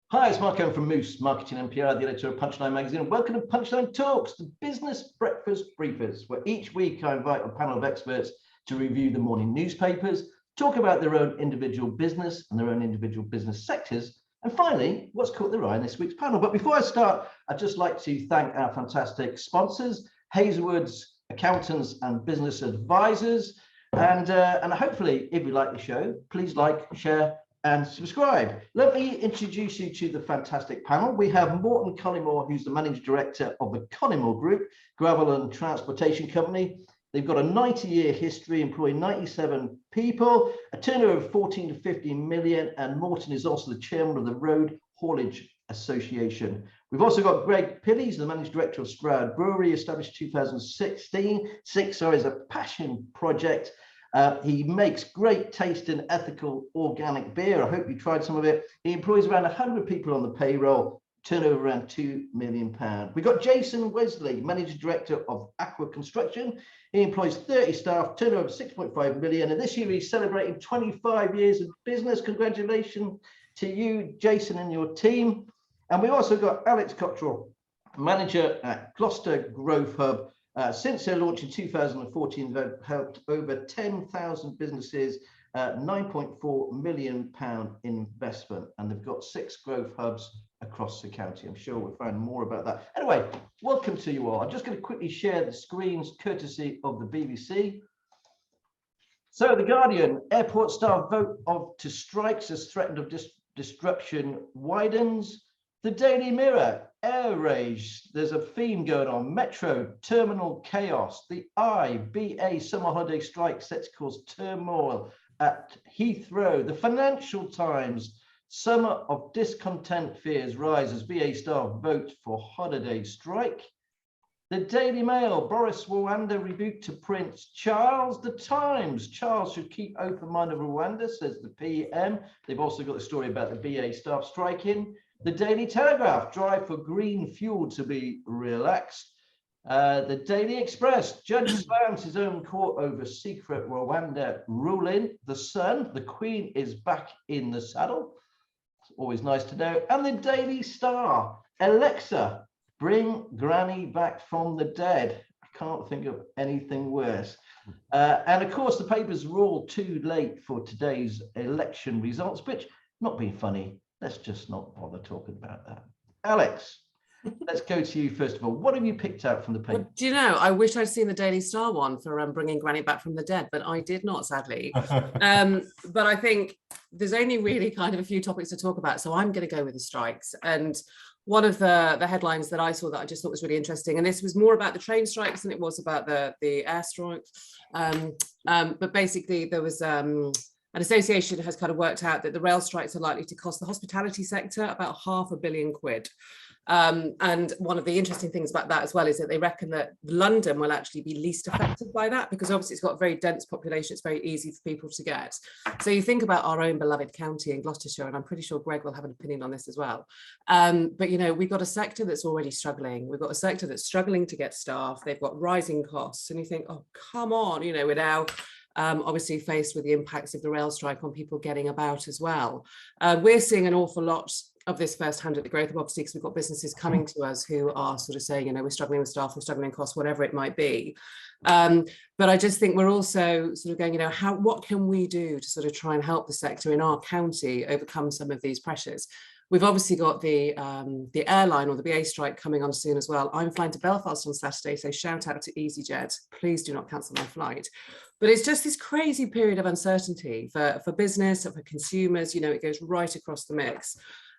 Hi, it's Mark Owen from Moose, Marketing and PR, the editor of Punchline magazine, and welcome to Punchline Talks, the business breakfast briefers, where each week I invite a panel of experts to review the morning newspapers, talk about their own individual business and their own individual business sectors, and finally, what's caught their eye in this week's panel. But before I start, I'd just like to thank our fantastic sponsors, Hazelwood's Accountants and Business Advisors, and hopefully, if you like the show, please like, share, and subscribe. Let me introduce you to the fantastic panel. We have Morton Cullimore, who's the managing director of the Cullimore Group, gravel and transportation company. They've got a 90-year history, employing 97 people, a turnover of 14 to 15 million, and Morton is also the chairman of the Road Haulage Association. We've also got Greg Pilley, he's the managing director of Stroud Brewery, established 2016. Is a passion project. He makes great taste and ethical organic beer. I hope you tried some of it. He employs around 100 people on the payroll, turnover around £2 million. We've got Jason Wasley, Managing Director of Aqua Construction. He employs 30 staff, turnover 6.5 million. And this year he's celebrating 25 years of business. Congratulations to you, Jason, and your team. And we've also got Alex Cottrell, Manager at Gloucester Growth Hub. Since their launch in 2014, they've helped over 10,000 businesses, £9.4 million investment, and they've got 6 growth hubs across the county. I'm sure we'll find more about that. Anyway, welcome to you all. I'm just going to quickly share the screens courtesy of the BBC. So the Guardian, airport staff vote to strikes as threat of disruption widens. The Daily Mirror, air rage, there's a theme going on. Metro, terminal chaos. The BA summer holiday strike set to cause turmoil at Heathrow. The Financial Times, summer of discontent fears rise as BA staff vote for holiday strike. The Daily Mail, Boris Rwanda rebuked to Prince Charles. The Times, Charles should keep open mind of Rwanda, says the PM. They've also got the story about the BA staff striking. The Daily Telegraph, drive for green fuel to be relaxed. The Daily Express, judge slams his own court over secret Rwanda ruling. The Sun, the Queen is back in the saddle. It's always nice to know. And the Daily Star, Alexa, bring Granny back from the dead. I can't think of anything worse. And of course, the papers were all too late for today's election results, which, not being funny, let's just not bother talking about that. Alex, let's go to you first of all. What have you picked out from the paper? Well, do you know, I wish I'd seen the Daily Star one for bringing Granny back from the dead, but I did not, sadly. But I think there's only really kind of a few topics to talk about, so I'm going to go with the strikes. And one of the headlines that I saw that I just thought was really interesting, and this was more about the train strikes than it was about the air strikes. But basically, there was an association has kind of worked out that the rail strikes are likely to cost the hospitality sector about £500 million. And one of the interesting things about that as well is that they reckon that London will actually be least affected by that, because obviously it's got a very dense population. It's very easy for people to get. So you think about our own beloved county in Gloucestershire, and I'm pretty sure Greg will have an opinion on this as well. But, you know, we've got a sector that's already struggling. We've got a sector that's struggling to get staff. They've got rising costs. And you think, oh, come on, you know, we're now obviously faced with the impacts of the rail strike on people getting about as well. We're seeing an awful lot of this firsthand at the Growth Hub, obviously, because we've got businesses coming to us who are sort of saying, you know, we're struggling with staff, we're struggling with costs, whatever it might be. But I just think we're also sort of going, you know, what can we do to sort of try and help the sector in our county overcome some of these pressures? We've obviously got the airline or the BA strike coming on soon as well. I'm flying to Belfast on Saturday, so shout out to EasyJet. Please do not cancel my flight. But it's just this crazy period of uncertainty for business and for consumers. You know, it goes right across the mix.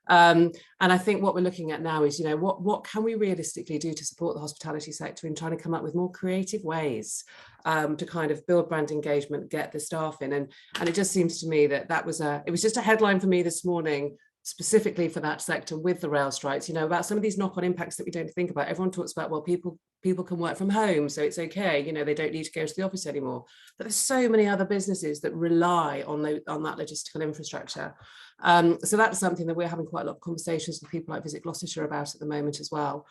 And I think what we're looking at now is, you know, what can we realistically do to support the hospitality sector in trying to come up with more creative ways to kind of build brand engagement, get the staff in. And it just seems to me that it was just a headline for me this morning, specifically for that sector with the rail strikes, you know, about some of these knock-on impacts that we don't think about. Everyone talks about, well, people can work from home, so it's okay, you know, they don't need to go to the office anymore. But there's so many other businesses that rely on that logistical infrastructure. So that's something that we're having quite a lot of conversations with people like Visit Gloucestershire about at the moment as well.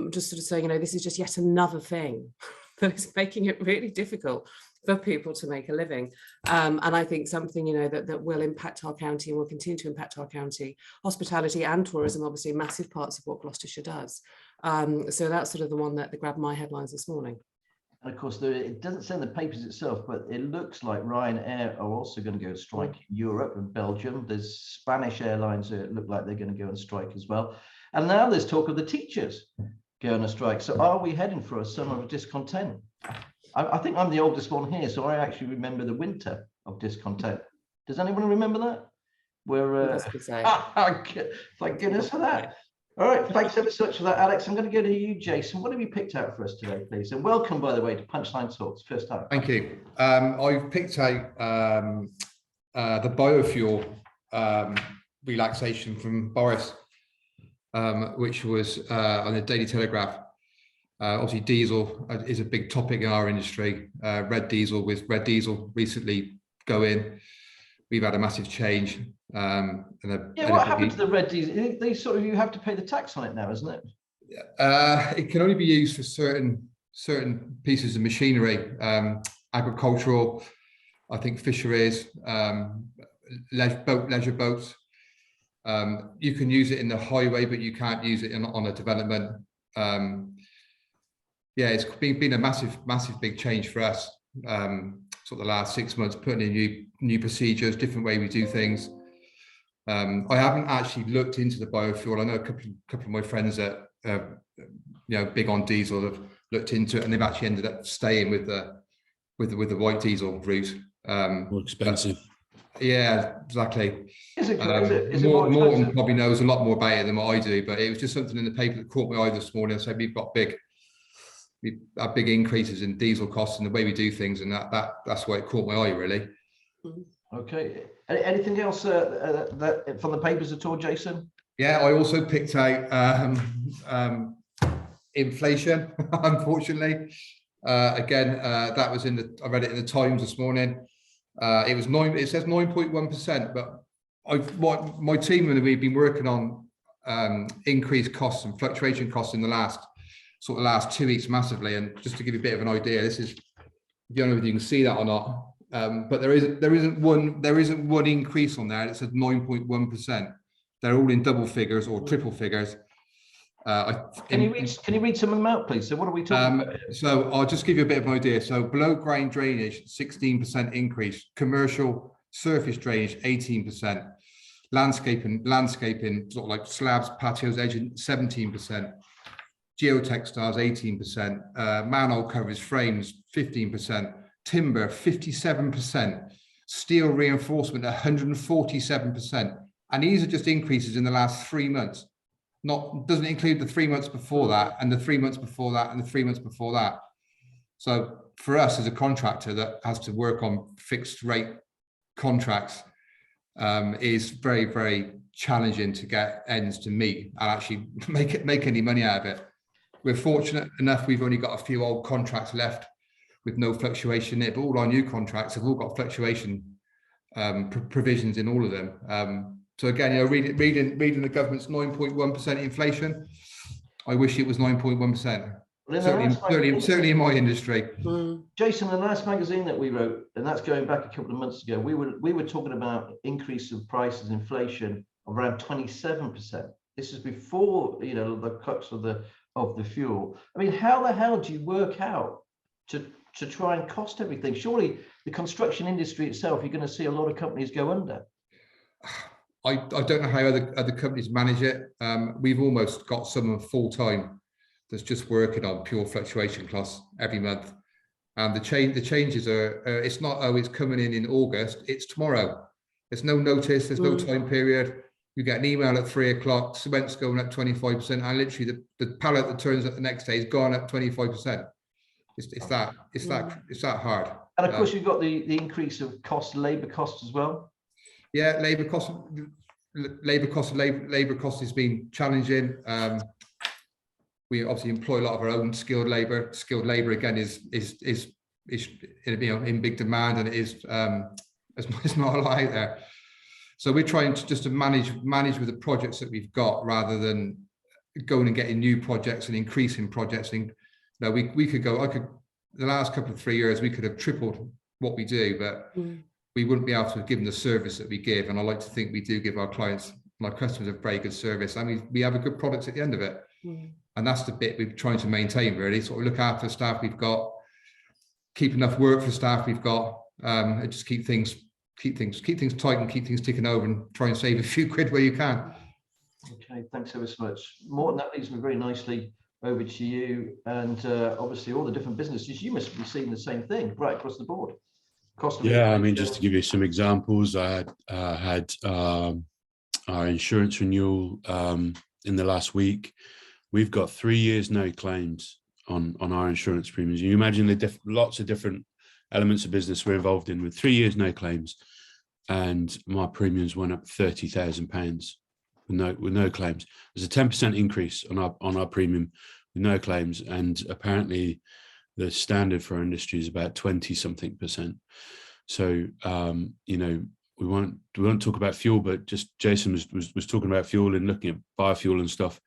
Just sort of saying, you know, this is just yet another thing that is making it really difficult for people to make a living. And I think something, that will impact our county and will continue to impact our county. Hospitality and tourism, obviously massive parts of what Gloucestershire does. So that's sort of the one that grabbed my headlines this morning. And of course, it doesn't say in the papers itself, but it looks like Ryanair are also going to go strike in Europe and Belgium. There's Spanish airlines that look like they're going to go on strike as well. And now there's talk of the teachers going on strike. So are we heading for a summer of discontent? I think I'm the oldest one here, so I actually remember the winter of discontent. Does anyone remember that? Thank goodness for that. All right, thanks ever so much for that, Alex. I'm going to go to you, Jason. What have you picked out for us today, please? And welcome, by the way, to Punchline Talks, first time. Thank you. I've picked out the biofuel relaxation from Boris, which was on the Daily Telegraph. Obviously, diesel is a big topic in our industry. Red diesel recently go in. We've had a massive change. What happened to the red diesel? You have to pay the tax on it now, isn't it? It can only be used for certain pieces of machinery, agricultural, I think fisheries, leisure boats. You can use it in the highway, but you can't use it on a development. It's been a massive big change for us. Sort of the last 6 months, putting in new procedures, different way we do things. I haven't actually looked into the biofuel. I know a couple of my friends that big on diesel have looked into it, and they've actually ended up staying with the white diesel route. More expensive. Yeah, exactly. Is it Morton probably knows a lot more about it than what I do, but it was just something in the paper that caught my eye this morning. So we've had big increases in diesel costs and the way we do things, and that's why it caught my eye, really. Okay. Anything else that from the papers at all, Jason? Yeah, I also picked out inflation. Unfortunately, again, that was I read it in the Times this morning. It says 9.1%, but my team and we've been working on increased costs and fluctuation costs in the last 2 weeks massively. And just to give you a bit of an idea, this is, I don't know if you can see that or not, but there isn't one increase on there. It says 9.1%. They're all in double figures or triple figures. Can you read some of them out, please? So what are we talking about? So I'll just give you a bit of an idea. So below ground drainage, 16% increase. Commercial surface drainage, 18%. Landscaping, sort of like slabs, patios, edging, 17%. Geotextiles, 18%. Manhole covers, frames, 15%. Timber, 57%. Steel reinforcement, 147%. And these are just increases in the last 3 months. Doesn't include the 3 months before that, and the 3 months before that, and the 3 months before that. So for us as a contractor that has to work on fixed rate contracts, is very, very challenging to get ends to meet and actually make any money out of it. We're fortunate enough, we've only got a few old contracts left with no fluctuation in it, but all our new contracts have all got fluctuation provisions in all of them. So again, reading the government's 9.1% inflation, I wish it was 9.1% certainly in my industry. Jason, the last magazine that we wrote, and that's going back a couple of months ago, we were talking about increase of prices, inflation of around 27%. This is before the cuts of the fuel. I mean, how the hell do you work out to try and cost everything? Surely the construction industry itself, you're going to see a lot of companies go under. I don't know how other companies manage it. We've almost got someone full time that's just working on pure fluctuation costs every month. And the changes are, it's not, it's coming in August, it's tomorrow. There's no notice, there's no time period. You get an email at 3 o'clock, cement's going up 25%, and literally the pallet that turns up the next day is gone up 25%. It's that hard. And of course, you've got the increase of labour costs as well. Yeah, labour cost has been challenging. We obviously employ a lot of our own skilled labour. Skilled labour again is in big demand, and it is it's not a lot out there. So we're trying to manage with the projects that we've got, rather than going and getting new projects and increasing projects. And we could go. The last couple of 3 years we could have tripled what we do, but we wouldn't be able to give them the service that we give. And I like to think we do give our clients, my customers, a very good service. I mean, we have a good product at the end of it. And that's the bit we're trying to maintain, really. Sort of look after the staff we've got, keep enough work for the staff we've got, and just keep things tight and keep things ticking over, and try and save a few quid where you can. Okay, thanks ever so much, Morton. That leads me very nicely over to you, and obviously all the different businesses, you must be seeing the same thing right across the board. Cost of I mean, just to give you some examples, I had our insurance renewal in the last week. We've got 3 years no claims on our insurance premiums. You imagine the lots of different elements of business we're involved in, with 3 years no claims, and my premiums went up £30,000 with no claims. There's a 10% increase on our premium with no claims, and apparently the standard for our industry is about 20-something%. So you know, we won't talk about fuel, but just Jason was talking about fuel and looking at biofuel and stuff.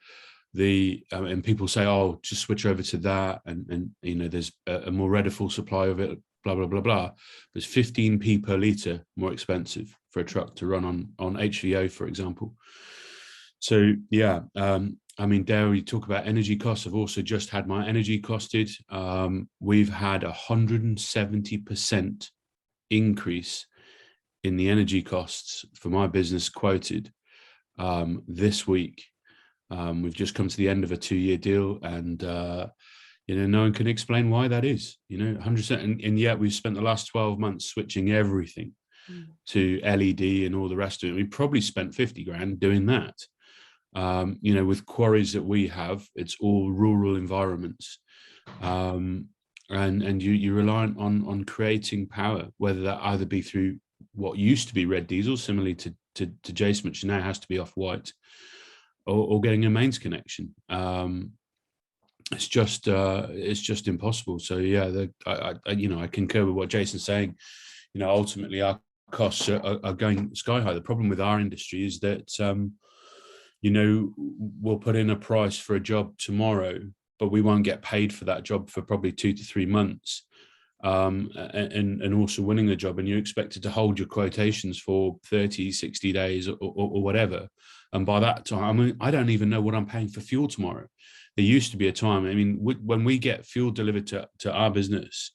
And people say, oh, just switch over to that, and you know, there's a more readable supply of it, blah blah blah blah. There's 15p per litre more expensive for a truck to run on HVO, for example. So yeah, I mean, dare we talk about energy costs? I've also just had my energy costed. We've had 170% increase in the energy costs for my business quoted this week. We've just come to the end of a 2-year deal, and you know, no one can explain why that is. You know, 100%, and yet we've spent the last 12 months switching everything to LED and all the rest of it. We probably spent 50 grand doing that. You know, with quarries that we have, it's all rural environments, and you rely on creating power, whether that either be through what used to be red diesel, similarly to Jason, which now has to be off white, or getting a mains connection. It's just impossible. So yeah, I concur with what Jason's saying. You know, ultimately our costs are going sky high. The problem with our industry is that you know, we'll put in a price for a job tomorrow, but we won't get paid for that job for probably 2 to 3 months, and also winning the job, and you're expected to hold your quotations for 30, 60 days or whatever. And by that time, I mean, I don't even know what I'm paying for fuel tomorrow. There used to be a time, I mean, when we get fuel delivered to our business,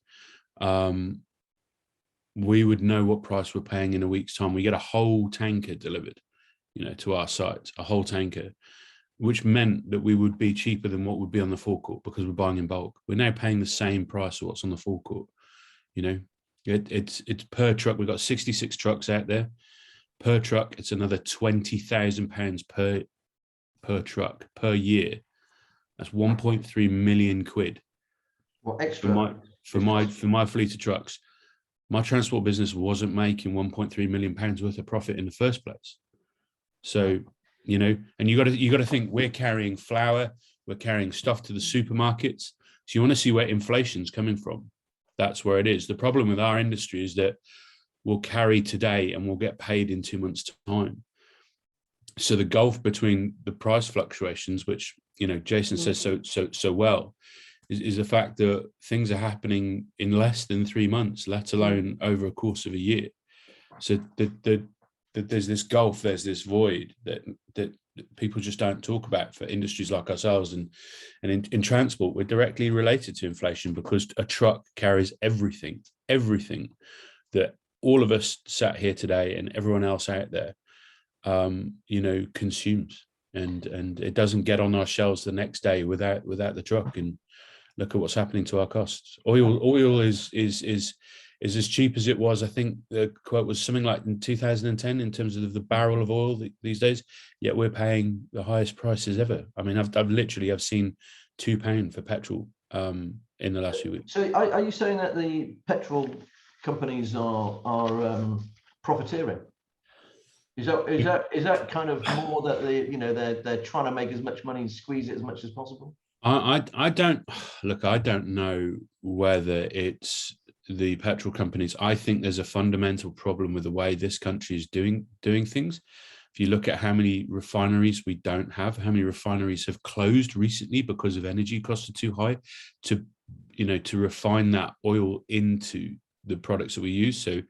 we would know what price we're paying in a week's time. We get a whole tanker delivered, you know, to our site, a whole tanker, which meant that we would be cheaper than what would be on the forecourt because we're buying in bulk. We're now paying the same price of what's on the forecourt. You know, it's per truck. We've got 66 trucks out there. Per truck, it's another £20,000 per truck per year. That's 1.3 million quid. What extra? For my fleet of trucks. My transport business wasn't making 1.3 million pounds worth of profit in the first place. So, you know, and you got to think, we're carrying flour, we're carrying stuff to the supermarkets. So you want to see where inflation's coming from. That's where it is. The problem with our industry is that we'll carry today and we'll get paid in 2 months' time. So the gulf between the price fluctuations, which, you know, Jason says so well, is the fact that things are happening in less than 3 months, let alone over a course of a year. So there's this gulf, there's this void that people just don't talk about for industries like ourselves. And in transport, we're directly related to inflation because a truck carries everything that all of us sat here today and everyone else out there, you know, consumes, and it doesn't get on our shelves the next day without the truck. And look at what's happening to our costs. Oil is as cheap as it was. I think the quote was something like in 2010 in terms of the barrel of oil these days. Yet we're paying the highest prices ever. I mean, I've seen £2 for petrol in the last few weeks. So are you saying that the petrol companies are profiteering? Is that kind of more that they're trying to make as much money and squeeze it as much as possible? I don't know whether it's the petrol companies. I think there's a fundamental problem with the way this country is doing things. If you look at how many refineries we don't have, how many refineries have closed recently because of energy costs are too high to refine that oil into the products that we use. So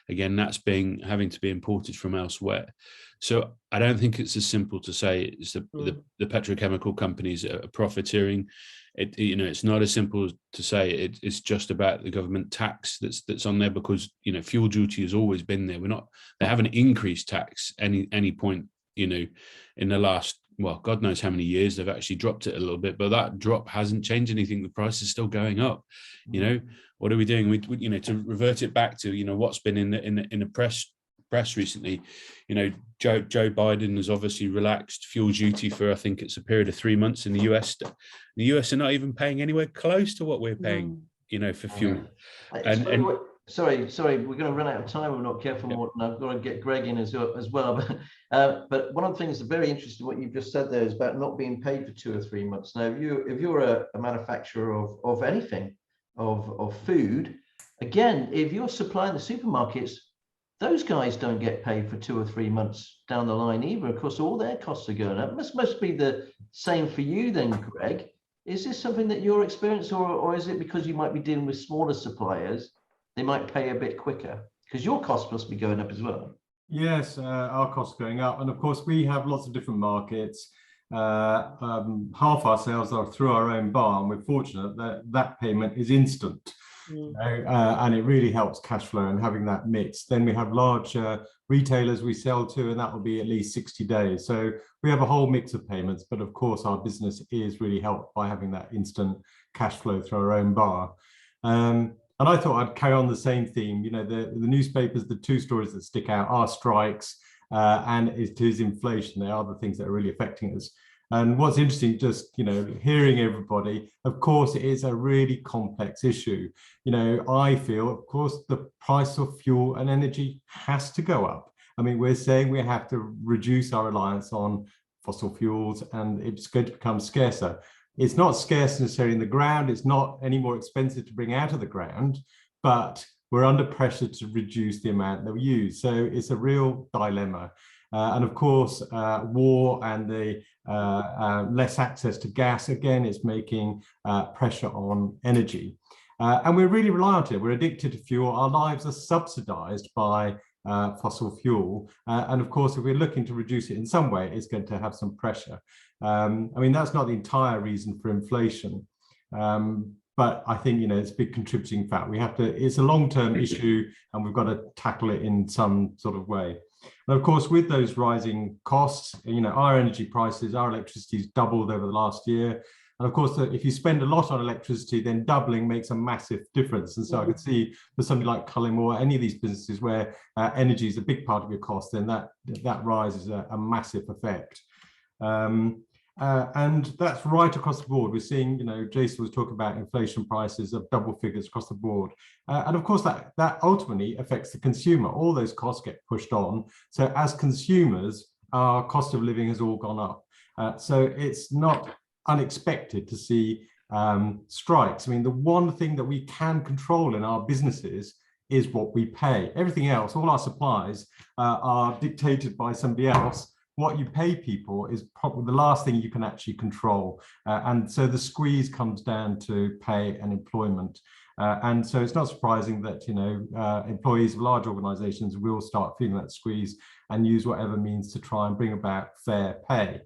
again, that's having to be imported from elsewhere. So I don't think it's as simple to say it's the petrochemical companies are profiteering. It's not as simple to say it's just about the government tax that's on there, because fuel duty has always been there. They haven't increased tax any point in the last, well, God knows how many years. They've actually dropped it a little bit, but that drop hasn't changed anything. The price is still going up. What are we doing? We to revert it back to the what's been in the press recently. Joe Biden has obviously relaxed fuel duty for, I think it's a period of 3 months in the US. The US are not even paying anywhere close to what we're paying, for fuel. Sorry, we're going to run out of time. We're not careful, Morton. I've got to get Greg in as well. But one of the things that's very interesting, what you've just said there, is about not being paid for 2 or 3 months. Now, if you're a manufacturer of anything, of food, again, if you're supplying the supermarkets, those guys don't get paid for 2 or 3 months down the line either. Of course, all their costs are going up. This must be the same for you then, Greg. Is this something that you're experiencing, or is it because you might be dealing with smaller suppliers? They might pay a bit quicker because your costs must be going up as well. Yes, our costs are going up. And of course, we have lots of different markets. Half our sales are through our own bar, and we're fortunate that payment is instant. And it really helps cash flow and having that mix. Then we have large retailers we sell to, and that will be at least 60 days. So we have a whole mix of payments, but of course our business is really helped by having that instant cash flow through our own bar. And I thought I'd carry on the same theme. The newspapers, the two stories that stick out are strikes and it is inflation. They are the things that are really affecting us. And what's interesting, just, hearing everybody, of course, it is a really complex issue. I feel, of course, the price of fuel and energy has to go up. I mean, we're saying we have to reduce our reliance on fossil fuels, and it's going to become scarcer. It's not scarce necessarily in the ground. It's not any more expensive to bring out of the ground, but we're under pressure to reduce the amount that we use. So it's a real dilemma. And of course, war and the less access to gas, again, is making pressure on energy. And we're really reliant on it. We're addicted to fuel. Our lives are subsidized by fossil fuel. And of course, if we're looking to reduce it in some way, it's going to have some pressure. I mean, that's not the entire reason for inflation. But I think, it's a big contributing factor. It's a long-term issue, and we've got to tackle it in some sort of way. And of course, with those rising costs, our energy prices, our electricity's doubled over the last year. And of course, if you spend a lot on electricity, then doubling makes a massive difference. And so I could see for something like Cullimore, any of these businesses where energy is a big part of your cost, then that rise is a massive effect. And that's right across the board. We're seeing, Jason was talking about inflation prices of double figures across the board. And of course, that ultimately affects the consumer. All those costs get pushed on. So as consumers, our cost of living has all gone up. So it's not unexpected to see strikes. I mean, the one thing that we can control in our businesses is what we pay. Everything else, all our supplies are dictated by somebody else. What you pay people is probably the last thing you can actually control. And so the squeeze comes down to pay and employment. And so it's not surprising that, employees of large organizations will start feeling that squeeze and use whatever means to try and bring about fair pay.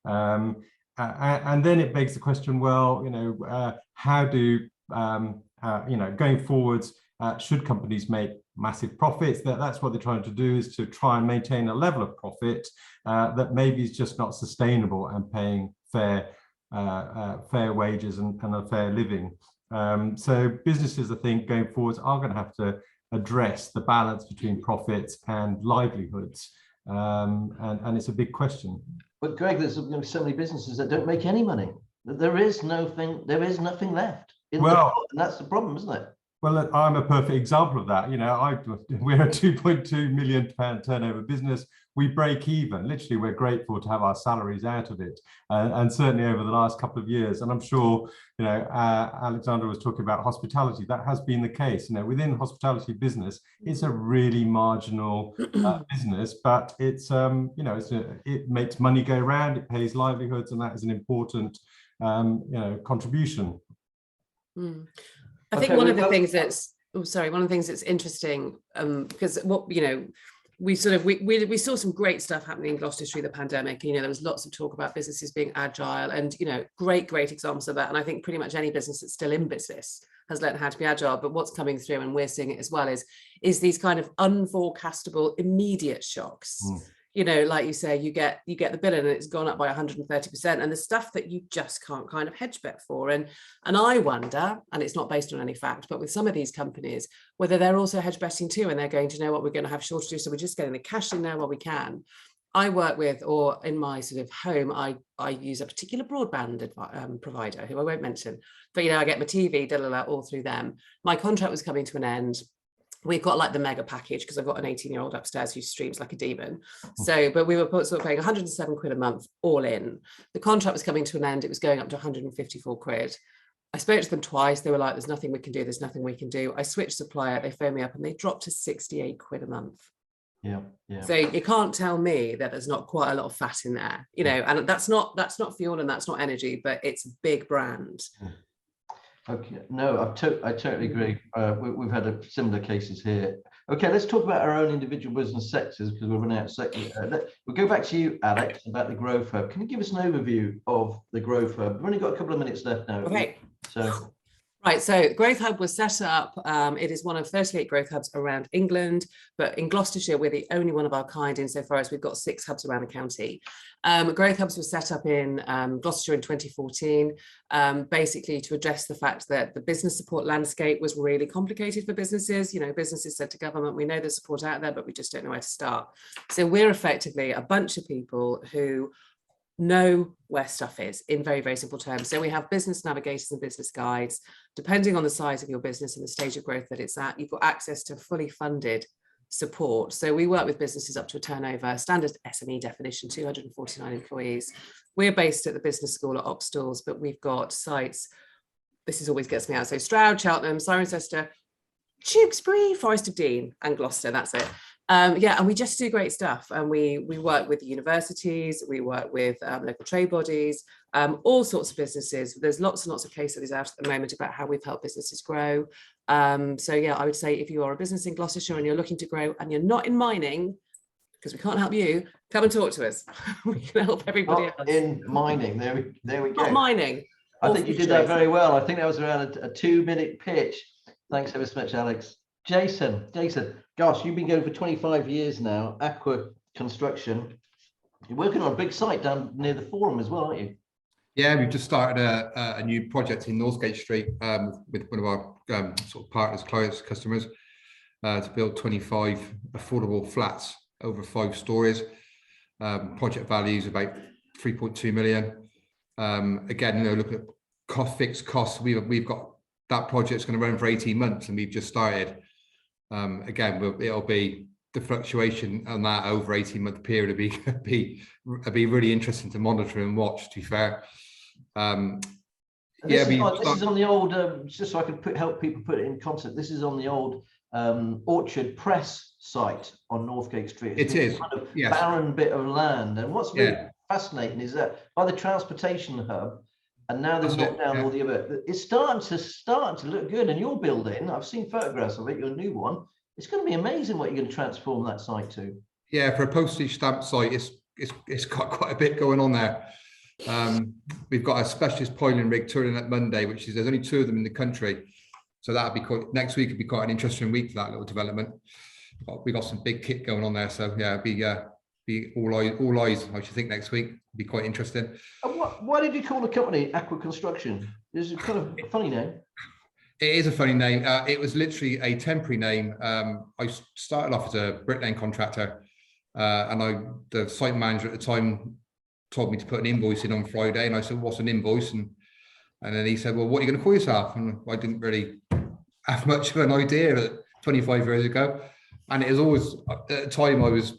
And then it begs the question, well, how do, going forwards, should companies make massive profits? That's what they're trying to do, is to try and maintain a level of profit that maybe is just not sustainable and paying fair wages and a fair living. So businesses, I think, going forwards are going to have to address the balance between profits and livelihoods. And it's a big question. But Greg, there's going to be so many businesses that don't make any money. There is nothing left in the pot, and that's the problem, isn't it? Well, I'm a perfect example of that. We're a £2.2 million turnover business. We break even. Literally, we're grateful to have our salaries out of it. And certainly over the last couple of years. And I'm sure, Alexander was talking about hospitality. That has been the case. Within hospitality business, it's a really marginal business, but it's, it makes money go around. It pays livelihoods, and that is an important, contribution. I think one of the things that's Oh, sorry. One of the things that's interesting, because what, you know, we saw some great stuff happening in Gloucestershire through the pandemic. You know, there was lots of talk about businesses being agile, and, you know, great examples of that. And I think pretty much any business that's still in business has learned how to be agile. But what's coming through, and we're seeing it as well, is these kind of unforecastable immediate shocks. You know, like you say, you get the bill and it's gone up by 130%, and the stuff that you just can't kind of hedge bet for. And I wonder, and it's not based on any fact, but with some of these companies, whether they're also hedge betting too, and they're going to know what we're going to have shortages, so we're just getting the cash in now while we can. I work with, or in my sort of home, I use a particular broadband provider who I won't mention, but, you know, I get my TV, all through them. My contract was coming to an end. We've got like the mega package because I've got an 18-year-old upstairs who streams like a demon. So, but we were sort of paying 107 quid a month all in. The contract was coming to an end. It was going up to 154 quid. I spoke to them twice. They were like, there's nothing we can do. There's nothing we can do. I switched supplier. They phoned me up and they dropped to 68 quid a month. Yeah. So you can't tell me that there's not quite a lot of fat in there, you know, and that's not fuel and that's not energy, but it's a big brand. Okay, no, I totally agree. We've had similar cases here. Okay, let's talk about our own individual business sectors because we're running out of sectors. We'll go back to you, Alex, about the Growth Hub. Can you give us an overview of the Growth Hub? We've only got a couple of minutes left now. Okay. So. Right, so Growth Hub was set up, it is one of 38 growth hubs around England, but in Gloucestershire, we're the only one of our kind insofar as we've got 6 hubs around the county. Growth Hubs was set up in Gloucestershire in 2014, basically to address the fact that the business support landscape was really complicated for businesses. You know, businesses said to government, we know there's support out there, but we just don't know where to start. So we're effectively a bunch of people who know where stuff is in very, very simple terms. So we have business navigators and business guides. Depending on the size of your business and the stage of growth that it's at, you've got access to fully funded support. So we work with businesses up to a turnover, standard SME definition, 249 employees. We're based at the business school at Oxtalls, but we've got sites, this always gets me out, so Stroud, Cheltenham, Cirencester, Tewkesbury, Forest of Dean and Gloucester, that's it. Yeah, and we just do great stuff, and we work with the universities, we work with local trade bodies, all sorts of businesses. There's lots and lots of case studies out at the moment about how we've helped businesses grow. So yeah, I would say if you are a business in Gloucestershire and you're looking to grow and you're not in mining, because we can't help you, come and talk to us. We can help everybody else. In mining, there we go. Not mining. I think you did that very well. I think that was around a 2-minute pitch. Thanks ever so much, Alex. Jason, gosh, you've been going for 25 years now, Aqua Construction. You're working on a big site down near the Forum as well, aren't you? Yeah, we've just started a new project in Northgate Street with one of our sort of partners, clients, customers, to build 25 affordable flats over 5 stories. Project value is about 3.2 million. Again, you know, look at fixed costs. We've got that project's going to run for 18 months, and we've just started. Again, it'll be the fluctuation on that over 18-month period. It'll be really interesting to monitor and watch. To be fair, this is on the old. Just so I can help people put it in concept. This is on the old Orchard Press site on Northgate Street. It is kind of yes. barren bit of land, and what's really fascinating is that by the transportation hub. And now they've knocked down all the other. It's starting to look good. And your building, I've seen photographs of it. Your new one. It's going to be amazing what you're going to transform that site to. Yeah, for a postage stamp site, it's got quite a bit going on there. We've got a specialist piling rig touring at Monday, which is there's only 2 of them in the country. So that'll be quite. Next week would be quite an interesting week for that little development. We got some big kit going on there. So yeah, it'll be all eyes. I should think next week. Be quite interesting. And why did you call the company Aqua Construction? It's kind of a funny name. It is a funny name. It was literally a temporary name. I started off as a bricklaying contractor, and the site manager at the time told me to put an invoice in on Friday, and I said, "What's an invoice?" And then he said, "Well, what are you going to call yourself?" And I didn't really have much of an idea 25 years ago. And it was always at the time I was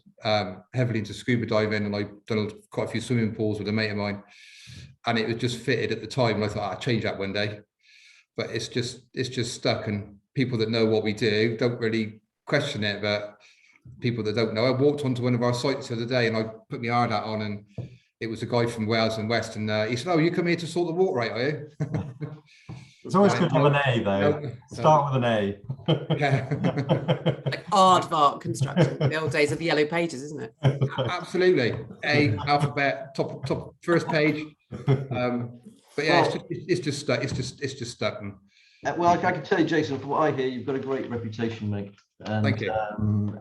heavily into scuba diving, and I'd done quite a few swimming pools with a mate of mine, and it was just fitted at the time, and I thought I'd change that one day, but it's just stuck, and people that know what we do don't really question it, but people that don't know, I walked onto one of our sites the other day and I put my hard hat on, and it was a guy from Wales and West, and he said, "Oh, you come here to sort the water out, are you?" It's always good to have an A though. No. Start with an A. Yeah. Like aardvark construction, the old days of the yellow pages, isn't it? Absolutely. A, alphabet, top first page. But yeah, Well, it's just stuck. It's just stuck. well, I can tell you, Jason, from what I hear, you've got a great reputation, mate. And, Thank you.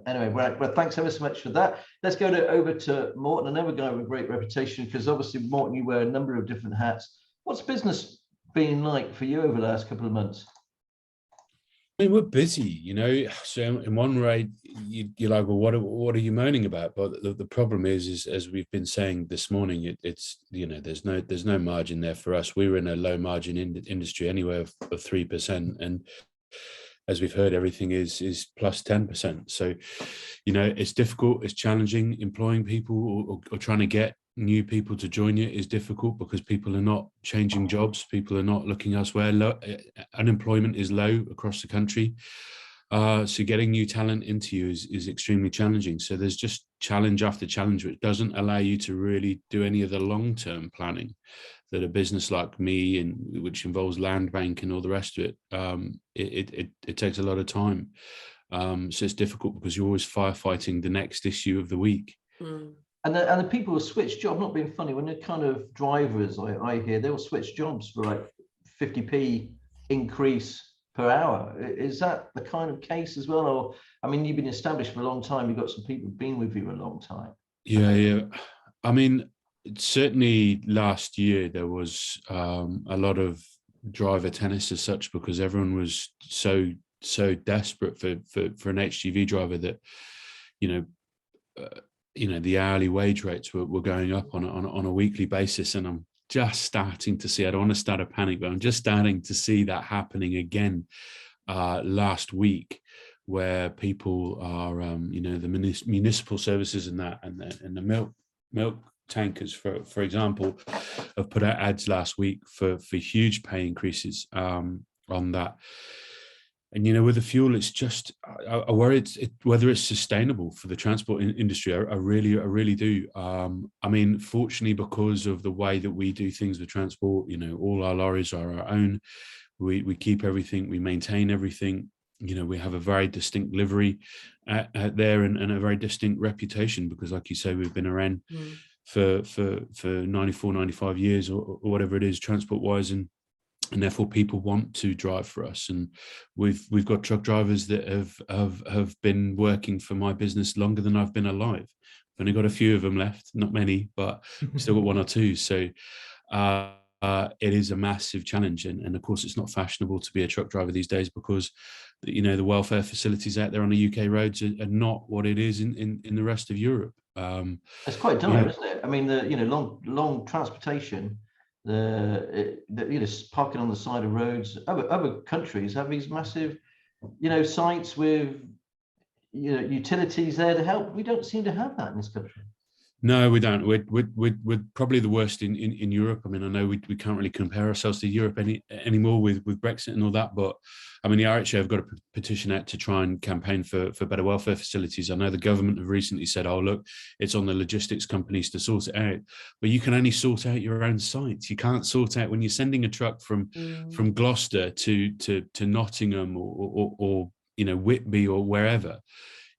Anyway, well, thanks ever so much for that. Let's go over to Morton, another guy with a great reputation, because obviously, Morton, you wear a number of different hats. What's business been like for you over the last couple of months? I mean, we're busy, you know. So in one way, you're like, well, what are you moaning about? But the problem is as we've been saying this morning, it's you know, there's no margin there for us. We were in a low margin industry anywhere of 3%, and as we've heard, everything is plus 10%. So, you know, it's difficult, it's challenging. Employing people or trying to get new people to join you is difficult because people are not changing jobs, people are not looking elsewhere. Unemployment is low across the country, so getting new talent into you is extremely challenging. So there's just challenge after challenge, which doesn't allow you to really do any of the long-term planning that a business like me, and which involves land bank and all the rest of it, it takes a lot of time. So it's difficult because you're always firefighting the next issue of the week. And the people who switch jobs, not being funny, when they're kind of drivers, I hear they'll switch jobs for like 50p increase per hour. Is that the kind of case as well? Or, I mean, you've been established for a long time. You've got some people been with you a long time. Yeah. I mean, certainly last year there was a lot of driver tennis as such, because everyone was so desperate for an HGV driver that, you know, the hourly wage rates were going up on a weekly basis. And I'm just starting to see, I don't want to start a panic, but I'm just starting to see that happening again last week, where people are, you know, the municipal services and the milk tankers, for example, have put out ads last week for huge pay increases on that. And, you know, with the fuel, it's just, I worry whether it's sustainable for the transport industry. I really do. I mean, fortunately, because of the way that we do things with transport, you know, all our lorries are our own. We keep everything, we maintain everything. You know, we have a very distinct livery out there and a very distinct reputation, because, like you say, we've been around for 94, 95 years or whatever it is, transport-wise, and therefore people want to drive for us. And we've got truck drivers that have been working for my business longer than I've been alive. I've only got a few of them left, not many, but we've still got one or two. So it is a massive challenge, and of course it's not fashionable to be a truck driver these days, because, you know, the welfare facilities out there on the UK roads are not what it is in the rest of Europe. It's quite dire, isn't it? I mean, the long transportation, parking on the side of roads. Other countries have these massive, sites with, utilities there to help. We don't seem to have that in this country. No, we don't. We're probably the worst in Europe. I mean, I know we can't really compare ourselves to Europe anymore with Brexit and all that. But I mean, the RHA have got a petition out to try and campaign for better welfare facilities. I know the government have recently said, "Oh, look, it's on the logistics companies to sort it out." But you can only sort out your own sites. You can't sort out when you're sending a truck from Gloucester to Nottingham or Whitby or wherever.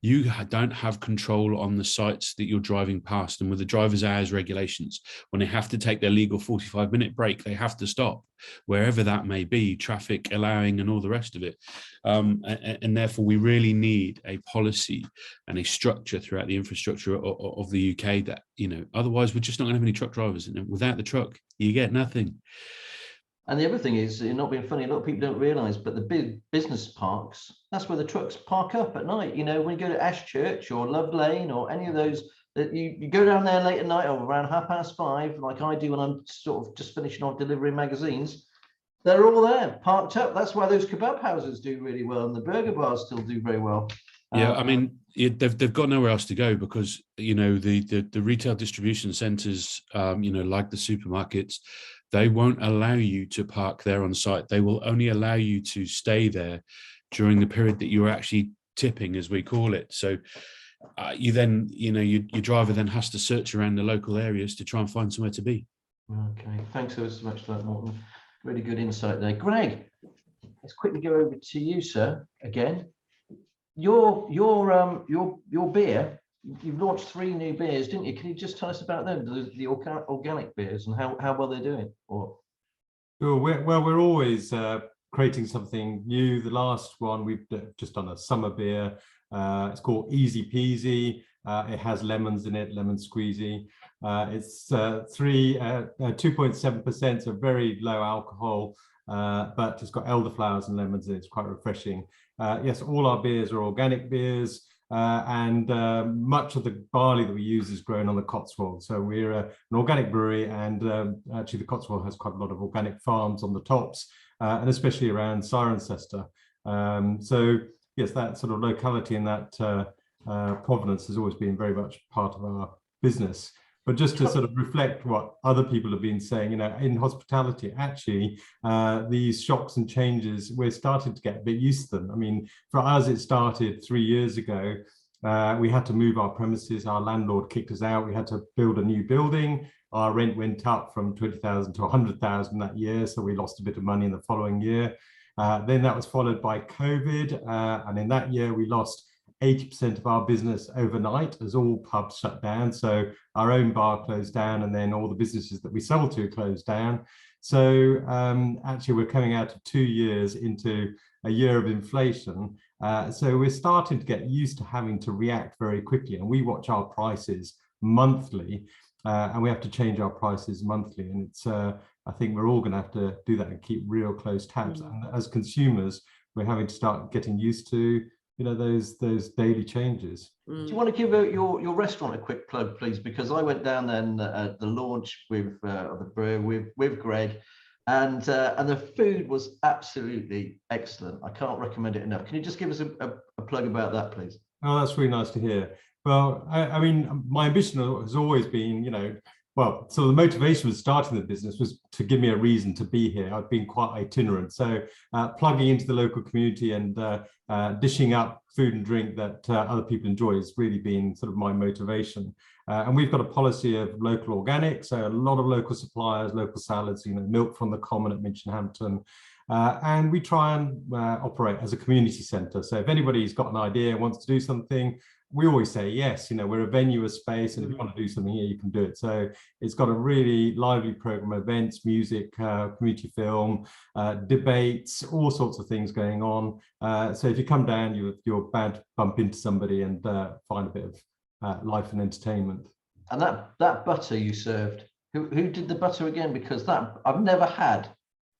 You don't have control on the sites that you're driving past. And with the driver's hours regulations, when they have to take their legal 45-minute break, they have to stop wherever that may be, traffic allowing and all the rest of it. And therefore, we really need a policy and a structure throughout the infrastructure of the UK that, otherwise we're just not going to have any truck drivers. And without the truck, you get nothing. And the other thing is, not being funny, a lot of people don't realise, but the big business parks, that's where the trucks park up at night. When you go to Ashchurch or Love Lane or any of those, that you go down there late at night or around 5:30, like I do when I'm sort of just finishing off delivering magazines, they're all there, parked up. That's why those kebab houses do really well and the burger bars still do very well. Yeah, I mean, they've got nowhere else to go because, the retail distribution centres, like the supermarkets, they won't allow you to park there on site. They will only allow you to stay there during the period that you're actually tipping, as we call it. So you then, your driver then has to search around the local areas to try and find somewhere to be. Okay, thanks so much for that, Morton. Really good insight there. Greg, let's quickly go over to you, sir, again. Your beer, you've launched 3 new beers, didn't you? Can you just tell us about them, the organic beers, and how well they're doing? Or Sure. We're always creating something new. The last one we've just done a summer beer. It's called Easy Peasy. It has lemons in it, lemon squeezy. It's 2.7%, so very low alcohol, but it's got elderflowers and lemons in it. It's quite refreshing. Yes, all our beers are organic beers, and much of the barley that we use is grown on the Cotswold. So we're an organic brewery, and actually the Cotswold has quite a lot of organic farms on the tops, and especially around Cirencester. So yes, that sort of locality and that provenance has always been very much part of our business. But just to sort of reflect what other people have been saying, in hospitality, actually, these shocks and changes, we're starting to get a bit used to them. I mean, for us, it started 3 years ago. We had to move our premises. Our landlord kicked us out. We had to build a new building. Our rent went up from 20,000 to 100,000 that year. So we lost a bit of money in the following year. Then that was followed by COVID. And in that year, we lost 80% of our business overnight as all pubs shut down. So our own bar closed down, and then all the businesses that we sell to closed down. So actually we're coming out of 2 years into a year of inflation. So we're starting to get used to having to react very quickly, and we watch our prices monthly, and we have to change our prices monthly. And it's, I think we're all going to have to do that and keep real close tabs. And as consumers, we're having to start getting used to those daily changes. Do you want to give your restaurant a quick plug, please? Because I went down then at the launch with the brew with Greg, and the food was absolutely excellent. I can't recommend it enough. Can you just give us a plug about that, please? Oh, that's really nice to hear. Well, I mean, my ambition has always been, well, so the motivation for starting the business was to give me a reason to be here. I've been quite itinerant, so plugging into the local community and dishing up food and drink that other people enjoy has really been sort of my motivation. And we've got a policy of local organic, so a lot of local suppliers, local salads, milk from the common at Minchinhampton. And we try and operate as a community centre. So if anybody's got an idea, wants to do something, we always say yes. We're a venue, a space, and if you want to do something here, you can do it. So it's got a really lively program, events, music, community film, debates, all sorts of things going on. So if you come down, you're bound to bump into somebody and find a bit of life and entertainment. And that butter you served, who did the butter again? Because I've never had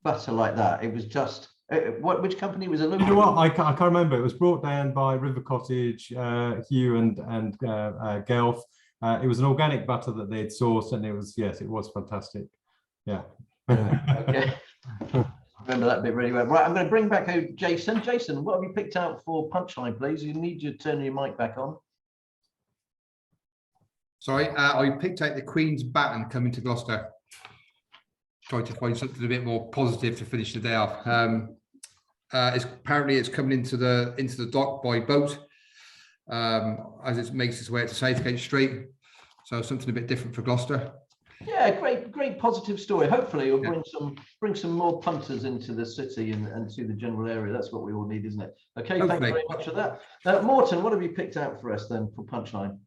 butter like that. It was just which company was it? You know what? I can't remember. It was brought down by River Cottage, Hugh and Guelph. It was an organic butter that they'd sourced, and it was fantastic. Yeah. Okay. Remember that bit really well. Right, I'm going to bring back Jason. Jason, what have you picked out for Punchline, please? You need to turn your mic back on. Sorry, I picked out the Queen's Baton coming to Gloucester. Tried to find something a bit more positive to finish the day off. Apparently it's coming into the dock by boat as it makes its way to Southgate Street. So something a bit different for Gloucester. Yeah, great positive story. Hopefully it'll bring some more punters into the city and to the general area. That's what we all need, isn't it? Okay, Hopefully. Thank you very much for that. Morton, what have you picked out for us then for Punchline?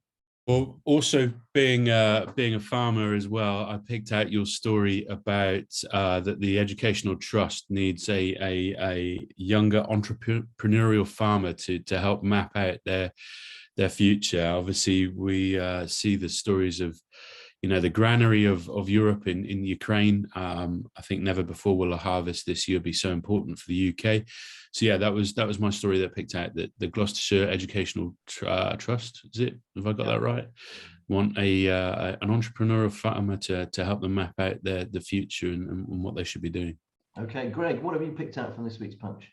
Well, also being a farmer as well, I picked out your story about that the educational trust needs a younger entrepreneurial farmer to help map out their future. Obviously, we see the stories of the granary of Europe in Ukraine. I think never before will a harvest this year be so important for the UK. So yeah, that was my story that I picked out, that the Gloucestershire Educational Trust, is it? Have I got that right? Want an entrepreneurial farmer to help them map out the future and what they should be doing. Okay, Greg, what have you picked out from this week's Punch?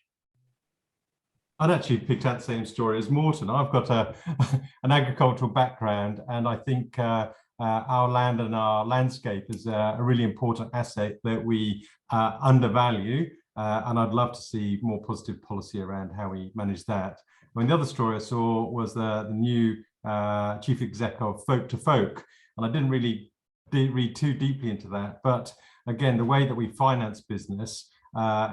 I'd actually picked out the same story as Morton. I've got an agricultural background, and I think our land and our landscape is a really important asset that we undervalue, and I'd love to see more positive policy around how we manage that. I mean, the other story I saw was the new chief exec of Folk to Folk, and I didn't really read too deeply into that. But again, the way that we finance business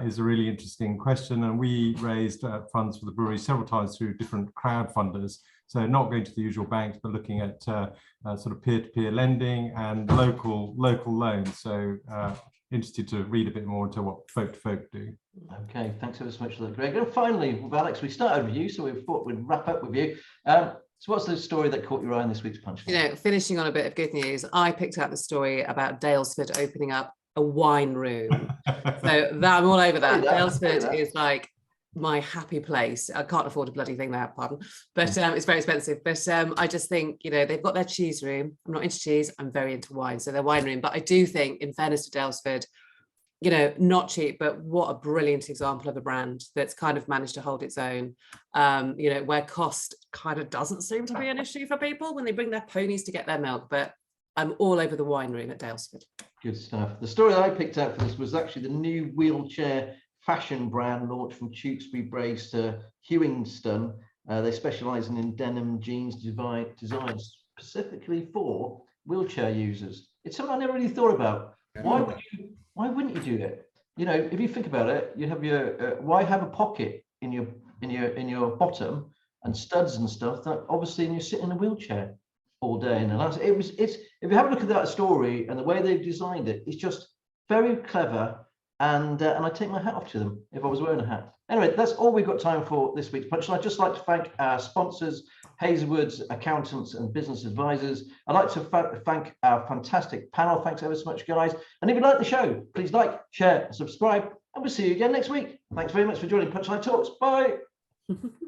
is a really interesting question. And we raised funds for the brewery several times through different crowdfunders. So not going to the usual banks, but looking at sort of peer-to-peer lending and local loans. So interested to read a bit more into what folk to folk do. Okay, thanks ever so much for that, Greg. And finally, with Alex, we started with you, so we thought we'd wrap up with you. So what's the story that caught your eye in this week's Punchline? You know, finishing on a bit of good news, I picked out the story about Dalesford opening up a wine room. So that I'm all over that. Dalesford is like my happy place. I can't afford a bloody thing there, pardon, but it's very expensive. But I just think, you know, they've got their cheese room. I'm not into cheese, I'm very into wine, so their wine room. But I do think, in fairness to Dalesford, you know, not cheap, but what a brilliant example of a brand that's kind of managed to hold its own, you know, where cost kind of doesn't seem to be an issue for people when they bring their ponies to get their milk. But I'm all over the wine room at Dalesford. Good stuff. The story that I picked out for this was actually the new wheelchair fashion brand launched from Tewkesbury Brace to Hewingston. They specialise in denim jeans designed specifically for wheelchair users. It's something I never really thought about. Why wouldn't you do it? You know, if you think about it, you have your why have a pocket in your bottom and studs and stuff that obviously you're sitting in a wheelchair all day. And it's if you have a look at that story and the way they've designed it, it's just very clever. And I take my hat off to them if I was wearing a hat. Anyway, that's all we've got time for this week's Punchline. I'd just like to thank our sponsors, Hazelwood's Accountants and Business Advisors. I'd like to thank our fantastic panel. Thanks ever so much, guys. And if you like the show, please like, share, and subscribe. And we'll see you again next week. Thanks very much for joining Punchline Talks. Bye.